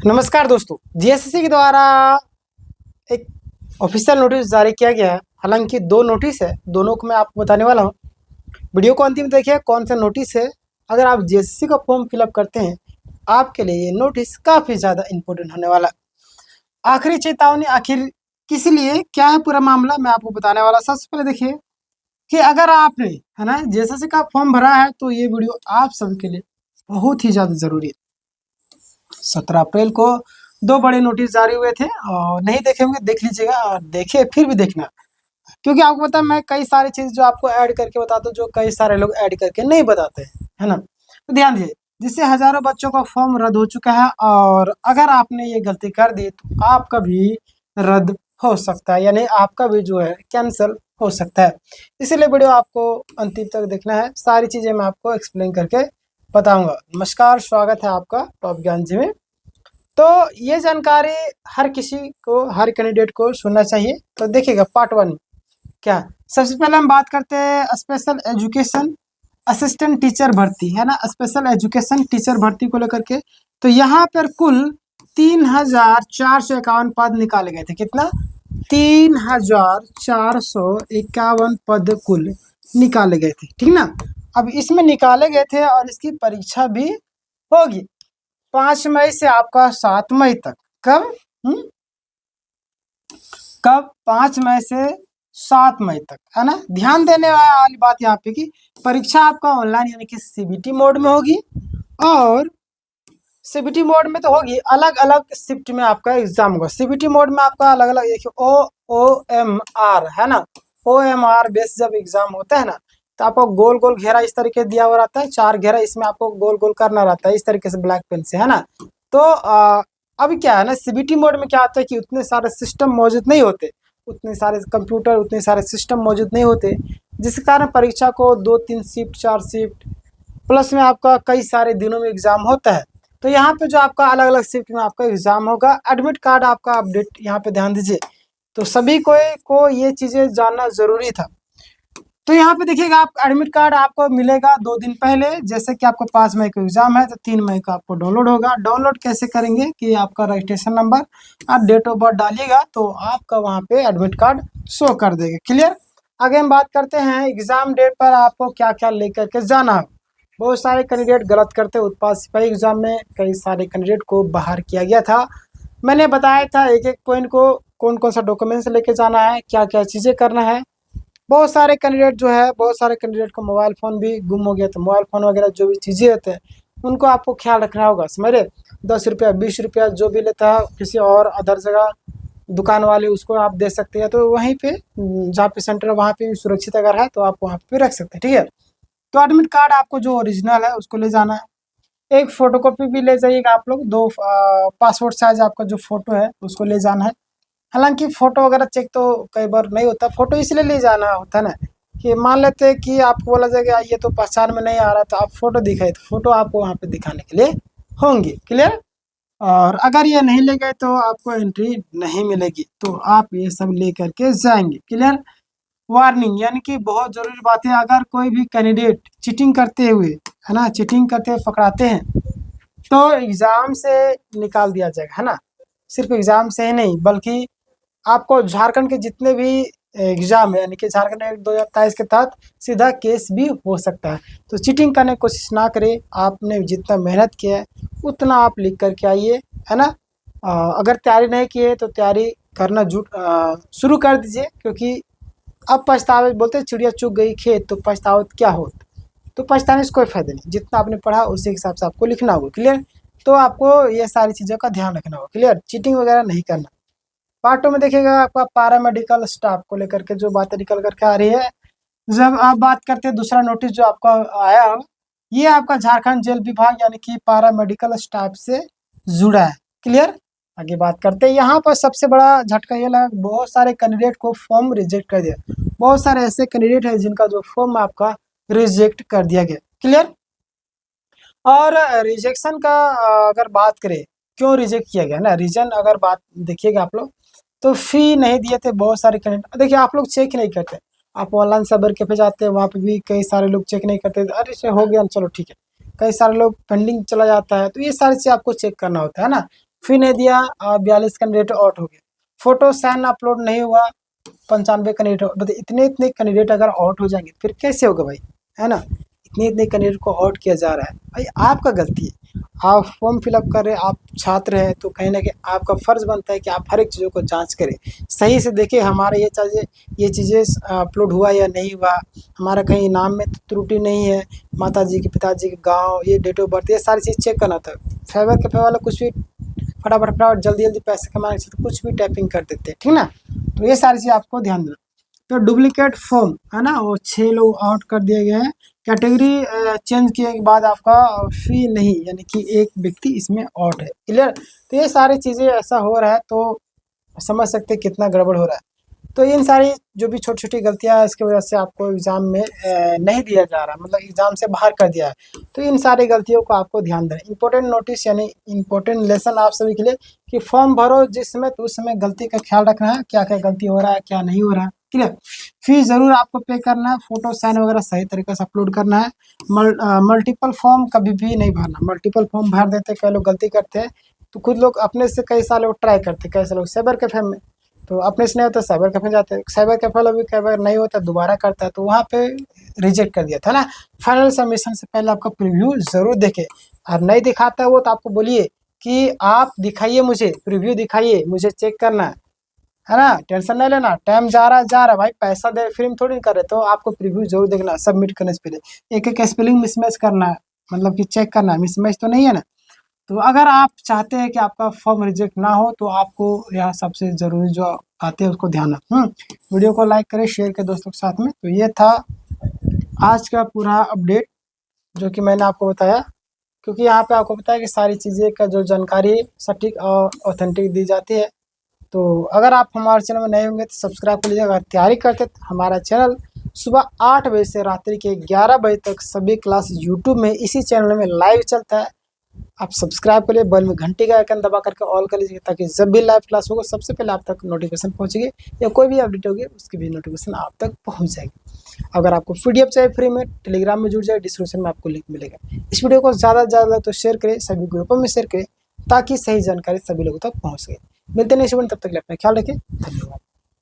नमस्कार दोस्तों, जीएसएससी के द्वारा एक ऑफिशियल नोटिस जारी किया गया है। हालांकि दो नोटिस है, दोनों को मैं आपको बताने वाला हूं। वीडियो को अंतिम देखिए कौन सा नोटिस है। अगर आप जीएसएससी का फॉर्म फिलअप करते हैं, आपके लिए ये नोटिस काफ़ी ज़्यादा इम्पोर्टेंट होने वाला है। आखिरी चेतावनी, आखिर किस लिए, क्या है पूरा मामला, मैं आपको बताने वाला। सबसे पहले देखिए कि अगर आपने है ना जीएसएससी का फॉर्म भरा है तो ये वीडियो आप सबके लिए बहुत ही ज़्यादा ज़रूरी है। 17 अप्रैल को दो बड़े नोटिस जारी हुए थे और नहीं देखे होंगे देख लीजिएगा, और देखे फिर भी देखना, क्योंकि आपको पता है मैं कई सारी चीज़ जो आपको ऐड करके बताता हूँ, जो कई सारे लोग ऐड करके नहीं बताते हैं, है ना। तो ध्यान दीजिए, जिससे हजारों बच्चों का फॉर्म रद्द हो चुका है, और अगर आपने ये गलती कर दी तो आपका भी रद्द हो सकता है, यानी आपका भी जो है कैंसिल हो सकता है। इसीलिए वीडियो आपको अंतिम तक देखना है, सारी चीज़ें मैं आपको एक्सप्लेन करके बताऊंगा। नमस्कार, स्वागत है आपका टॉप ज्ञान जी में। तो ये जानकारी हर किसी को, हर कैंडिडेट को सुनना चाहिए। तो देखिएगा पार्ट 1 क्या। सबसे पहले हम बात करते हैं स्पेशल एजुकेशन असिस्टेंट टीचर भर्ती, है ना, स्पेशल एजुकेशन टीचर भर्ती को लेकर के। तो यहाँ पर कुल 3,451 पद निकाले गए थे। कितना? 3,451 पद कुल निकाले गए थे, ठीक ना। अब इसमें निकाले गए थे और इसकी परीक्षा भी होगी 5 मई से आपका 7 मई तक। कब? कब? 5 मई से 7 मई तक, है ना। ध्यान देने वाली बात यहाँ पे कि परीक्षा आपका ऑनलाइन यानी कि सीबीटी मोड में होगी, और सीबीटी मोड में तो होगी, अलग अलग शिफ्ट में आपका एग्जाम होगा। सीबीटी मोड में आपका अलग अलग, देखिए OMR है ना, OMR बेस जब एग्जाम होता है ना, तो आपको गोल गोल घेरा इस तरीके दिया हुआ रहता है, 4 घेरा, इसमें आपको गोल गोल करना रहता है इस तरीके से ब्लैक पेन से, है ना। तो अभी क्या है ना, सीबीटी मोड में क्या होता है कि उतने सारे सिस्टम मौजूद नहीं होते, उतने सारे कंप्यूटर, उतने सारे सिस्टम मौजूद नहीं होते, जिस कारण परीक्षा को 2-3 शिफ्ट, 4 शिफ्ट प्लस में आपका कई सारे दिनों में एग्जाम होता है। तो यहाँ पे जो आपका अलग अलग शिफ्ट में आपका एग्जाम होगा, एडमिट कार्ड आपका अपडेट, यहाँ पे ध्यान दीजिए। तो सभी को ये चीज़ें जानना ज़रूरी था। तो यहाँ पे देखिएगा, आप एडमिट कार्ड आपको मिलेगा 2 दिन पहले। जैसे कि आपको 5 मई को एग्जाम है तो 3 मई को आपको डाउनलोड होगा। डाउनलोड कैसे करेंगे कि आपका रजिस्ट्रेशन नंबर, आप डेट ऑफ बर्थ डालिएगा तो आपका वहाँ पे एडमिट कार्ड शो कर देगा। क्लियर? आगे हम बात करते हैं एग्जाम डेट पर आपको क्या क्या लेकर के जाना है। बहुत सारे कैंडिडेट गलत करते, उत्पाद सिपाही एग्जाम में कई सारे कैंडिडेट को बाहर किया गया था। मैंने बताया था एक एक पॉइंट को, कौन कौन सा डॉक्यूमेंट्स लेके जाना है, क्या क्या चीज़ें करना है। बहुत सारे कैंडिडेट जो है, बहुत सारे कैंडिडेट को मोबाइल फ़ोन भी गुम हो गया, तो मोबाइल फ़ोन वगैरह जो भी चीज़ें होते हैं उनको आपको ख्याल रखना होगा। समझ रहे? 10 रुपया 20 रुपया जो भी लेता है किसी और अदर जगह दुकान वाले, उसको आप दे सकते हैं। तो वहीं पे जहाँ पे सेंटर है वहाँ पे सुरक्षित अगर है तो आप वहाँ पे रख सकते हैं, ठीक है। तो एडमिट कार्ड आपको जो ओरिजिनल है उसको ले जाना है। एक फ़ोटोकॉपी भी ले जाइएगा आप लोग, 2 पासपोर्ट साइज़ आपका जो फ़ोटो है उसको ले जाना है। हालांकि फ़ोटो वगैरह चेक तो कई बार नहीं होता, फ़ोटो इसलिए ले जाना होता है ना कि मान लेते हैं कि आपको बोला जाएगा ये तो पहचान में नहीं आ रहा, तो आप फ़ोटो दिखाए तो फ़ोटो आपको वहाँ पे दिखाने के लिए होंगे। क्लियर? और अगर ये नहीं ले गए तो आपको एंट्री नहीं मिलेगी, तो आप ये सब ले करके जाएंगे। क्लियर? वार्निंग, यानी कि बहुत ज़रूरी बात है, अगर कोई भी कैंडिडेट चीटिंग करते हुए, है ना, चीटिंग करते हुए पकड़ाते हैं तो एग्ज़ाम से निकाल दिया जाएगा, है ना। सिर्फ एग्ज़ाम से ही नहीं, बल्कि आपको झारखंड के जितने भी एग्जाम है, यानी कि झारखंड एक्ट 2023 के तहत सीधा केस भी हो सकता है। तो चीटिंग करने की कोशिश ना करें, आपने जितना मेहनत किया है उतना आप लिख करके आइए, है ना। अगर तैयारी नहीं की है तो तैयारी करना शुरू कर दीजिए, क्योंकि अब पछतावे, बोलते हैं चिड़िया चुग गई खेत तो पछतावत क्या हो। तो पछताने से कोई फायदा नहीं, जितना आपने पढ़ा उसी हिसाब से आपको लिखना होगा। क्लियर? तो आपको ये सारी चीज़ों का ध्यान रखना होगा। क्लियर? चीटिंग वगैरह नहीं करना। पार्ट 2 में देखिएगा आपका पैरामेडिकल स्टाफ को लेकर के जो बातें निकल करके आ रही है। जब आप बात करते हैं दूसरा नोटिस जो आपका आया हो, ये आपका झारखंड जेल विभाग यानी कि पैरामेडिकल स्टाफ से जुड़ा है। क्लियर? आगे बात करते हैं। यहाँ पर सबसे बड़ा झटका ये लगा, बहुत सारे कैंडिडेट को फॉर्म रिजेक्ट कर दिया। बहुत सारे ऐसे कैंडिडेट हैं जिनका जो फॉर्म आपका रिजेक्ट कर दिया गया। क्लियर? और रिजेक्शन का अगर बात करें, क्यों रिजेक्ट किया गया ना, रीजन अगर बात देखिएगा आप लोग, तो फ़ी नहीं दिए थे बहुत सारे कैंडिडेट। देखिए आप लोग चेक नहीं करते, आप ऑनलाइन साइबर कैफे जाते हैं, वहाँ पे भी कई सारे लोग चेक नहीं करते, अरे से हो गया चलो ठीक है। कई सारे लोग पेंडिंग चला जाता है, तो ये सारी चीज़ आपको चेक करना होता है ना। फी नहीं दिया, 42 कैंडिडेट आउट हो गए। फोटो साइन अपलोड नहीं हुआ, 95 कैंडिडेट, मतलब इतने इतने कैंडिडेट अगर आउट हो जाएंगे फिर कैसे होगा भाई, है ना। इतने इतने कैंडिडेट को आउट किया जा रहा है, भाई आपका गलती है। आप फॉर्म फिलअप कर रहे हैं, आप छात्र हैं, तो कहीं ना कहीं आपका फ़र्ज़ बनता है कि आप हर एक चीज़ों को जांच करें, सही से देखें हमारा ये चीज़ें अपलोड हुआ या नहीं हुआ, हमारा कहीं नाम में तो त्रुटि नहीं है, माताजी के पिताजी के गाँव, ये डेट ऑफ बर्थ, ये सारी चीज़ चेक करना था। साइबर कैफे वाला कुछ भी फटाफट जल्दी जल्दी पैसे कमाने से तो कुछ भी टाइपिंग कर देते हैं, ठीक ना। तो ये सारी चीज़ आपको ध्यान देना। तो डुप्लीकेट फॉर्म है ना, वो 6 लोग आउट कर दिए गए हैं। कैटेगरी चेंज किए के बाद आपका फी नहीं, यानी कि एक व्यक्ति इसमें आउट है, क्लियर। तो ये सारी चीज़ें ऐसा हो रहा है, तो समझ सकते हैं कितना गड़बड़ हो रहा है। तो इन सारी जो भी छोटी छोटी गलतियाँ इसकी वजह से आपको एग्ज़ाम में नहीं दिया जा रहा, मतलब एग्ज़ाम से बाहर कर दिया है। तो इन सारी गलतियों को आपको ध्यान देना। इंपॉर्टेंट नोटिस यानी इंपॉर्टेंट लेसन आप सभी के लिए कि फॉर्म भरो जिस समय, तो उस समय गलती का ख्याल रखना है, क्या क्या गलती हो रहा है, क्या नहीं हो रहा है, क्लियर। फीस ज़रूर आपको पे करना है, फ़ोटो साइन वगैरह सही तरीके से अपलोड करना है। मल्टीपल फॉर्म कभी भी नहीं भरना, मल्टीपल फॉर्म भर देते, कई लोग गलती करते हैं। तो कुछ लोग अपने से कई साल ट्राई करते, कई सालों साइबर कैफे में, तो अपने से नहीं होता साइबर कैफे जाते हैं, साइबर कैफे वाला भी कई बार नहीं होता दोबारा करता है, तो वहाँ पे रिजेक्ट कर दिया था ना। फाइनल सबमिशन से पहले आपका प्रीव्यू ज़रूर देखें, और नहीं दिखाता है वो तो आपको बोलिए कि आप दिखाइए, मुझे प्रीव्यू दिखाइए, मुझे चेक करना है ना। टेंशन नहीं लेना, टाइम जा रहा है भाई, पैसा दे फ्री में थोड़ी ना कर रहे, तो आपको प्रीव्यू जरूर देखना सबमिट करने से पहले। एक एक स्पेलिंग मिसमैच करना है, मतलब कि चेक करना है मिसमैच तो नहीं है ना। तो अगर आप चाहते हैं कि आपका फॉर्म रिजेक्ट ना हो, तो आपको यह सबसे ज़रूरी जो आते हैं उसको ध्यान रखें। वीडियो को लाइक करें, शेयर करें दोस्तों के साथ में। तो ये था आज का पूरा अपडेट जो कि मैंने आपको बताया, क्योंकि यहाँ पे आपको पता है कि सारी चीज़ें का जो जानकारी सटीक और ऑथेंटिक दी जाती है। तो अगर आप हमारे चैनल में नए होंगे तो सब्सक्राइब कर लीजिए। अगर तैयारी करते तो हमारा चैनल सुबह 8 बजे से रात्रि के 11 बजे तक सभी क्लास यूट्यूब में इसी चैनल में लाइव चलता है। आप सब्सक्राइब कर लिए, बगल में घंटी का आइकन दबा करके ऑल कर लीजिए, ताकि जब भी लाइव क्लास होगा सबसे पहले आप तक नोटिफिकेशन पहुंचेगी, या कोई भी अपडेट होगी उसकी भी नोटिफिकेशन आप तक पहुंच जाएगी। अगर आपको पीडीएफ चाहिए फ्री में, टेलीग्राम में जुड़ जाए, डिस्क्रिप्शन में आपको लिंक मिलेगा। इस वीडियो को ज़्यादा से ज़्यादा तो शेयर करें, सभी ग्रुपों में शेयर करें, ताकि सही जानकारी सभी लोगों तक पहुँच सके। मिलते हैं नेक्स्ट वीडियो, तब तक के लिए अपना ख्याल रखें, धन्यवाद।